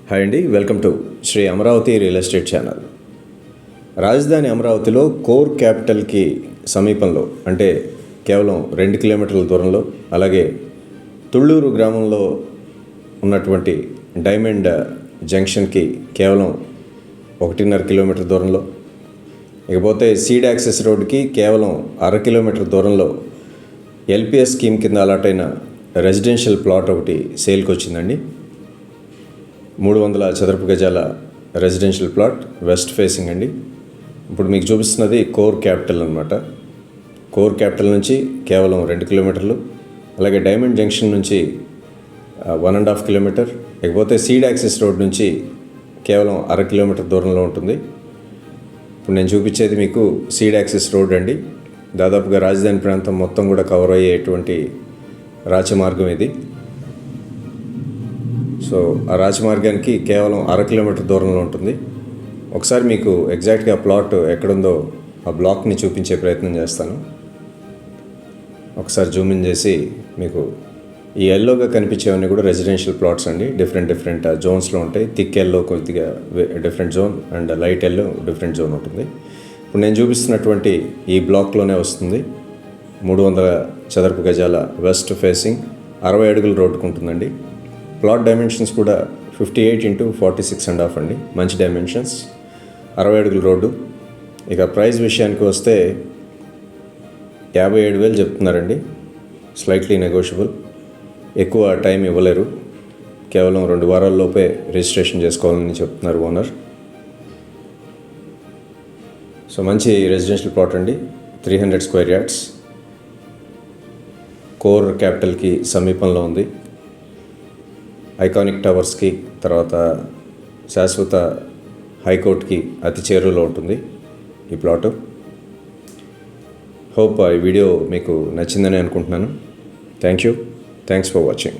Hi అండి, welcome to Shri Amaravati real estate channel. రాజధాని అమరావతిలో కోర్ క్యాపిటల్కి సమీపంలో, అంటే కేవలం 2 కిలోమీటర్ల దూరంలో, అలాగే తుళ్ళూరు గ్రామంలో ఉన్నటువంటి డైమండ్ జంక్షన్కి కేవలం 1.5 కిలోమీటర్ దూరంలో, ఇకపోతే సీడ్ యాక్సెస్ రోడ్కి కేవలం 1/2 కిలోమీటర్ దూరంలో ఎల్పిఎస్ స్కీమ్ కింద అలాట్ అయిన రెసిడెన్షియల్ ప్లాట్ ఒకటి సేల్కి వచ్చిందండి. 300 చదరపు గజాల రెసిడెన్షియల్ ప్లాట్, వెస్ట్ ఫేసింగ్ అండి. ఇప్పుడు మీకు చూపిస్తున్నది కోర్ క్యాపిటల్ అనమాట. కోర్ క్యాపిటల్ నుంచి కేవలం 2 కిలోమీటర్లు, అలాగే డైమండ్ జంక్షన్ నుంచి 1.5 కిలోమీటర్, ఇకపోతే సీడ్ యాక్సెస్ రోడ్ నుంచి కేవలం 1/2 కిలోమీటర్ దూరంలో ఉంటుంది. ఇప్పుడు నేను చూపించేది మీకు సీడ్ యాక్సెస్ రోడ్ అండి. దాదాపుగా రాజధాని ప్రాంతం మొత్తం కూడా కవర్ అయ్యేటువంటి రాచమార్గం ఇది. సో ఆ రాజమార్గానికి కేవలం 1/2 కిలోమీటర్ దూరంలో ఉంటుంది. ఒకసారి మీకు ఎగ్జాక్ట్గా ప్లాట్ ఎక్కడుందో ఆ బ్లాక్ని చూపించే ప్రయత్నం చేస్తాను. ఒకసారి జూమ్ ఇన్ చేసి మీకు ఈ ఎల్లోగా కనిపించేవన్నీ కూడా రెసిడెన్షియల్ ప్లాట్స్ అండి. డిఫరెంట్ జోన్స్లో ఉంటాయి. థిక్ ఎల్లో కొద్దిగా different zone and light yellow different zone ఉంటుంది. ఇప్పుడు నేను చూపిస్తున్నటువంటి ఈ బ్లాక్లోనే వస్తుంది. 300 చదరపు గజాల వెస్ట్ ఫేసింగ్ 60 అడుగుల రోడ్డుకు ఉంటుందండి. ప్లాట్ డైమెన్షన్స్ కూడా 58x46.5 అండి, మంచి డైమెన్షన్స్, 60 అడుగుల రోడ్డు. ఇక ప్రైస్ విషయానికి వస్తే 57,000 చెప్తున్నారండి. స్లైట్లీ నెగోషియబుల్, ఎక్కువ టైం ఇవ్వలేరు. కేవలం 2 వారాల్లోపే రిజిస్ట్రేషన్ చేసుకోవాలని చెప్తున్నారు ఓనర్. సో మంచి రెసిడెన్షియల్ ప్లాట్ అండి. 300 స్క్వేర్ యార్డ్స్, కోర్ క్యాపిటల్కి సమీపంలో ఉంది. ఐకానిక్ టవర్స్కి, తర్వాత శాశ్వత హైకోర్టుకి అతి చేరువలో ఉంటుంది ఈ ప్లాటు. హోప్ ఈ వీడియో మీకు నచ్చిందని అనుకుంటున్నాను. Thanks for watching.